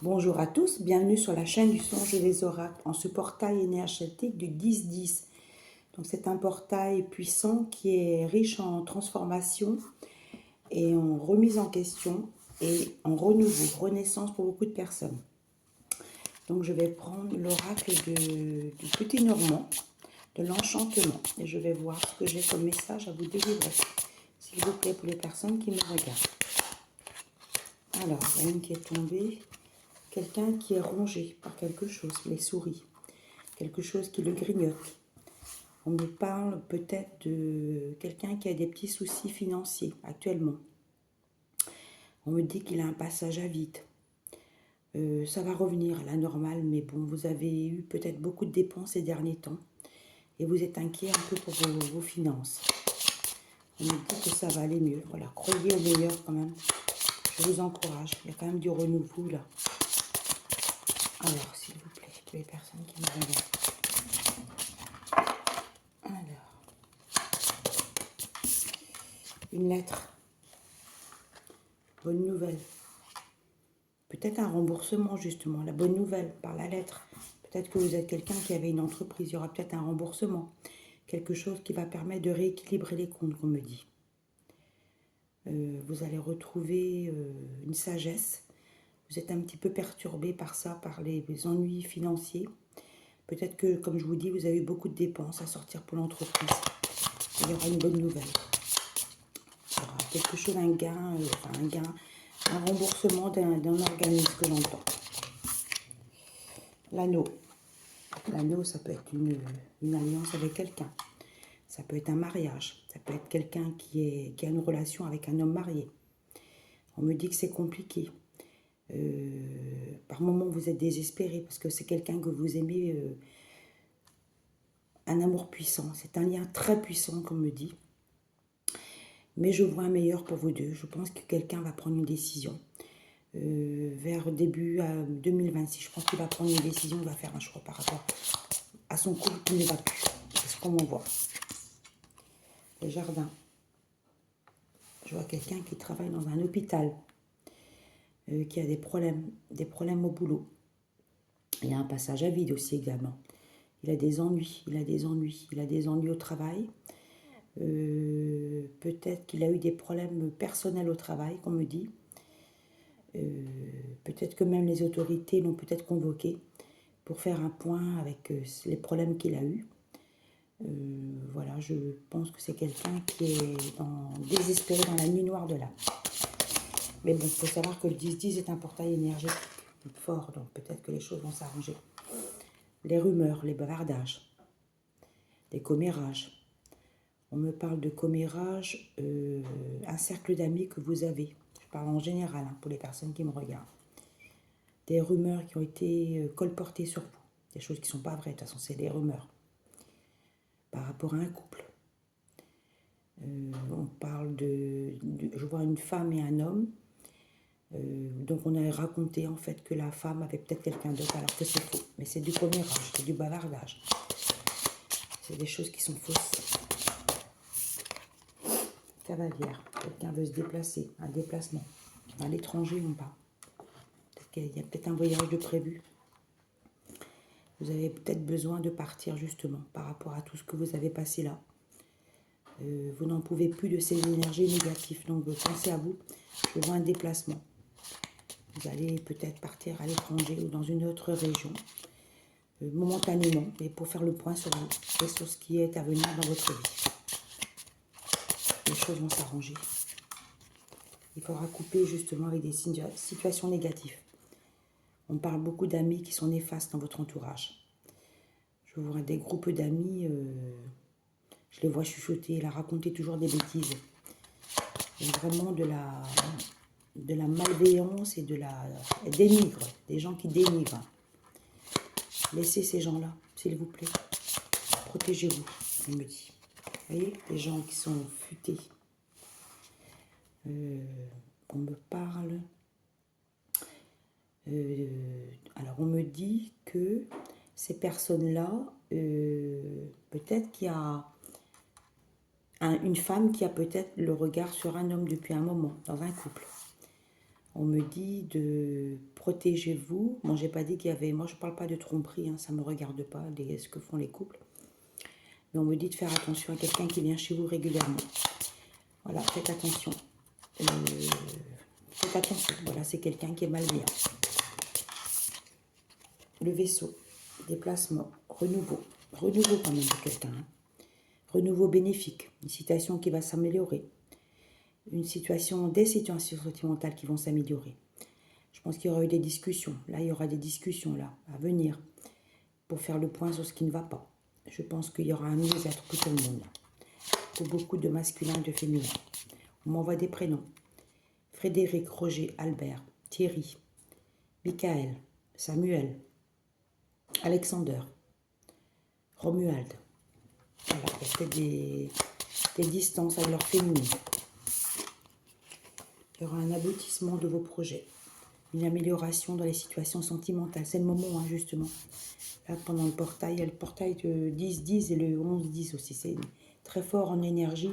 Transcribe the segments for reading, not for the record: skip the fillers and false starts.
Bonjour à tous, bienvenue sur la chaîne du songe et des oracles en ce portail énergétique du 10-10. Donc c'est un portail puissant qui est riche en transformation et en remise en question et en renouveau, renaissance pour beaucoup de personnes. Donc je vais prendre l'oracle du Petit Normand, de l'enchantement, et je vais voir ce que j'ai comme message à vous délivrer, s'il vous plaît, pour les personnes qui me regardent. Alors, il y a une qui est tombée. Quelqu'un qui est rongé par quelque chose, les souris, quelque chose qui le grignote. On me parle peut-être de quelqu'un qui a des petits soucis financiers actuellement. On me dit qu'il a un passage à vide. Ça va revenir à la normale, mais bon, vous avez eu peut-être beaucoup de dépenses ces derniers temps et vous êtes inquiet un peu pour vos finances. On me dit que ça va aller mieux. Voilà, croyez au meilleur quand même. Je vous encourage. Il y a quand même du renouveau là. Alors, s'il vous plaît, toutes les personnes qui me regardent. Alors, une lettre. Bonne nouvelle. Peut-être un remboursement, justement. La bonne nouvelle par la lettre. Peut-être que vous êtes quelqu'un qui avait une entreprise. Il y aura peut-être un remboursement. Quelque chose qui va permettre de rééquilibrer les comptes, on me dit. Vous allez retrouver une sagesse. Vous êtes un petit peu perturbé par ça, par les ennuis financiers. Peut-être que, comme je vous dis, vous avez eu beaucoup de dépenses à sortir pour l'entreprise. Il y aura une bonne nouvelle. Il y aura quelque chose, un gain, un remboursement d'un organisme que j'entends. L'anneau. L'anneau, ça peut être une alliance avec quelqu'un. Ça peut être un mariage. Ça peut être quelqu'un qui a une relation avec un homme marié. On me dit que c'est compliqué. Par moments, vous êtes désespéré parce que c'est quelqu'un que vous aimez, un amour puissant. C'est un lien très puissant, comme me dit. Mais je vois un meilleur pour vous deux. Je pense que quelqu'un va prendre une décision. Vers début 2026, je pense qu'il va prendre une décision, il va faire un choix par rapport à son couple qui ne va plus. C'est ce qu'on m'envoie. Le jardin. Je vois quelqu'un qui travaille dans un hôpital, qui a des problèmes au boulot. Il a un passage à vide aussi également. Il a des ennuis, il a des ennuis au travail. Peut-être qu'il a eu des problèmes personnels au travail, qu'on me dit. Peut-être que même les autorités l'ont peut-être convoqué pour faire un point avec les problèmes qu'il a eus. Voilà, je pense que c'est quelqu'un qui est désespéré dans la nuit noire de l'âme. Mais bon, il faut savoir que le 10-10 est un portail énergétique fort, donc peut-être que les choses vont s'arranger. Les rumeurs, les bavardages, les commérages. On me parle de commérage, un cercle d'amis que vous avez. Je parle en général, hein, pour les personnes qui me regardent. Des rumeurs qui ont été colportées sur vous. Des choses qui ne sont pas vraies, de toute façon, c'est des rumeurs. Par rapport à un couple. On parle je vois une femme et un homme. Donc on a raconté en fait que la femme avait peut-être quelqu'un d'autre alors que c'est faux. Mais c'est du commérage, c'est du bavardage. C'est des choses qui sont fausses. Cavalière, quelqu'un veut se déplacer, un déplacement. À l'étranger ou pas. Il y a peut-être un voyage de prévu. Vous avez peut-être besoin de partir justement par rapport à tout ce que vous avez passé là. Vous n'en pouvez plus de ces énergies négatives. Donc pensez à vous. Je vois un déplacement. Vous allez peut-être partir à l'étranger ou dans une autre région, momentanément, et pour faire le point sur vous et sur ce qui est à venir dans votre vie. Les choses vont s'arranger. Il faudra couper justement avec des situations négatives. On parle beaucoup d'amis qui sont néfastes dans votre entourage. Je vois des groupes d'amis, je les vois chuchoter, la raconter toujours des bêtises. Il y a vraiment de la malveillance et dénigre, des gens qui dénigrent. Laissez ces gens-là, s'il vous plaît. Protégez-vous, il me dit. Vous voyez, les gens qui sont futés. On me parle. Alors, on me dit que ces personnes-là, peut-être qu'il y a une femme qui a peut-être le regard sur un homme depuis un moment, dans un couple. On me dit de protégez-vous. Moi, j'ai pas dit qu'il y avait... Moi, je parle pas de tromperie, hein, ça me regarde pas, ce que font les couples. Mais on me dit de faire attention à quelqu'un qui vient chez vous régulièrement. Voilà, faites attention. Faites attention, voilà, c'est quelqu'un qui est malveillant. Le vaisseau, déplacement, renouveau. Renouveau quand même de quelqu'un. Hein. Renouveau bénéfique, une situation qui va s'améliorer. Des situations sentimentales qui vont s'améliorer. Je pense qu'il y aura eu des discussions. Là, il y aura des discussions là, à venir pour faire le point sur ce qui ne va pas. Je pense qu'il y aura un mieux-être pour tout le monde. Pour beaucoup de masculins et de féminins. On m'envoie des prénoms. Frédéric, Roger, Albert, Thierry, Michael, Samuel, Alexander, Romuald. Voilà, il y a peut-être des distances avec leur féminine. Il y aura un aboutissement de vos projets. Une amélioration dans les situations sentimentales. C'est le moment, hein, justement. Là, pendant le portail, il y a le portail de 10-10 et le 11-10 aussi. C'est très fort en énergie.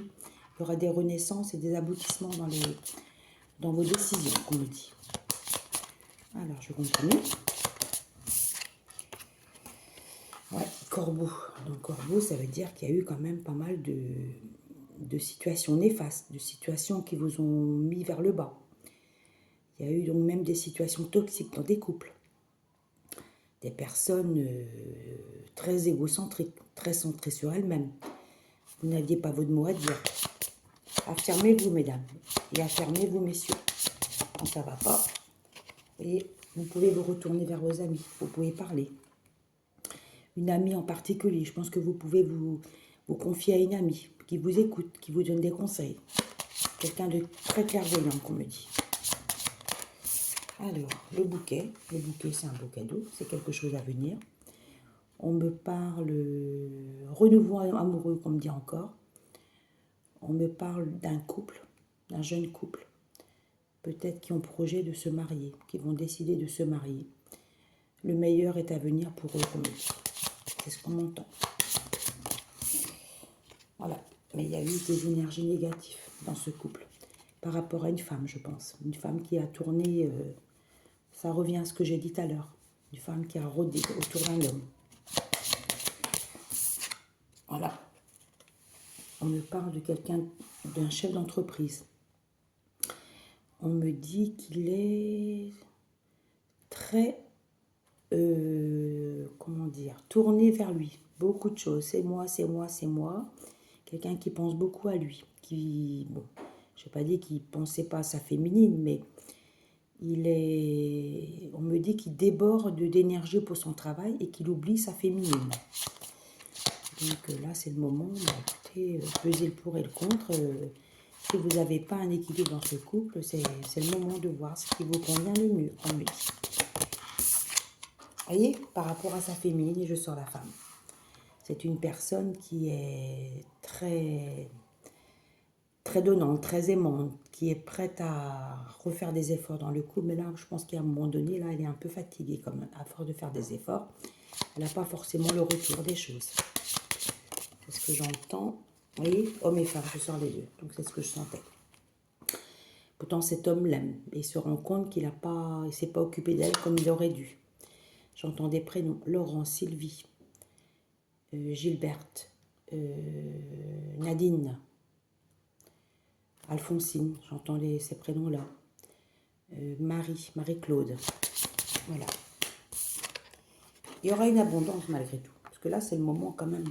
Il y aura des renaissances et des aboutissements dans vos décisions, comme on dit. Alors, je continue. Ouais, Corbeau. Donc, Corbeau, ça veut dire qu'il y a eu quand même pas mal de situations néfastes, de situations qui vous ont mis vers le bas. Il y a eu donc même des situations toxiques dans des couples. Des personnes très égocentriques, très centrées sur elles-mêmes. Vous n'aviez pas votre mot à dire. Affirmez-vous, mesdames, et affirmez-vous, messieurs. Quand ça ne va pas, et vous pouvez vous retourner vers vos amis, vous pouvez parler. Une amie en particulier, je pense que vous pouvez vous confier à une amie qui vous écoute, qui vous donne des conseils. Quelqu'un de très clairvoyant, qu'on me dit. Alors, le bouquet c'est un beau cadeau, c'est quelque chose à venir. On me parle renouveau amoureux, qu'on me dit encore. On me parle d'un couple, d'un jeune couple, peut-être qui ont projet de se marier, qui vont décider de se marier. Le meilleur est à venir pour eux, comme on dit. C'est ce qu'on entend. Voilà, mais il y a eu des énergies négatives dans ce couple, par rapport à une femme, je pense. Une femme qui a tourné, ça revient à ce que j'ai dit tout à l'heure, une femme qui a rôdé autour d'un homme. Voilà. On me parle de quelqu'un, d'un chef d'entreprise. On me dit qu'il est très, comment dire, tourné vers lui. Beaucoup de choses. C'est moi, c'est moi, c'est moi. Quelqu'un qui pense beaucoup à lui. Qui, bon, je n'ai pas dit qu'il ne pensait pas à sa féminine, mais on me dit qu'il déborde d'énergie pour son travail et qu'il oublie sa féminine. Donc là, c'est le moment, écoutez, peser le pour et le contre. Si vous n'avez pas un équilibre dans ce couple, c'est le moment de voir ce qui vous convient le mieux, on me dit. Vous voyez, par rapport à sa féminine, et je sors la femme. C'est une personne qui est très, très donnante, très aimante, qui est prête à refaire des efforts dans le couple. Mais là, je pense qu'à un moment donné, là, elle est un peu fatiguée quand même, à force de faire des efforts. Elle n'a pas forcément le retour des choses. C'est ce que j'entends. Vous voyez, homme et femme, je sors les deux. Donc c'est ce que je sentais. Pourtant, cet homme l'aime. Et il se rend compte qu'il ne s'est pas occupé d'elle comme il aurait dû. J'entends des prénoms. Laurent, Sylvie, Gilberte, Nadine, Alphonsine. J'entends ces prénoms-là. Marie-Claude. Voilà. Il y aura une abondance malgré tout. Parce que là, c'est le moment quand même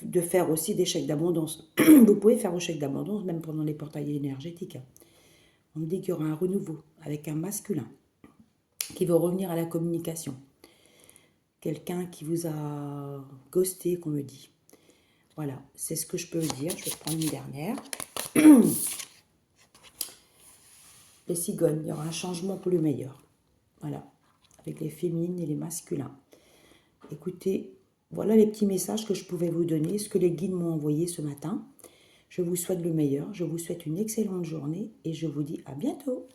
de faire aussi des chèques d'abondance. Vous pouvez faire vos chèques d'abondance même pendant les portails énergétiques. On me dit qu'il y aura un renouveau avec un masculin qui veut revenir à la communication. Quelqu'un qui vous a ghosté, qu'on me dit. Voilà, c'est ce que je peux vous dire. Je vais prendre une dernière. Les cigognes, il y aura un changement pour le meilleur. Voilà, avec les féminines et les masculins. Écoutez, voilà les petits messages que je pouvais vous donner, ce que les guides m'ont envoyé ce matin. Je vous souhaite le meilleur, je vous souhaite une excellente journée et je vous dis à bientôt.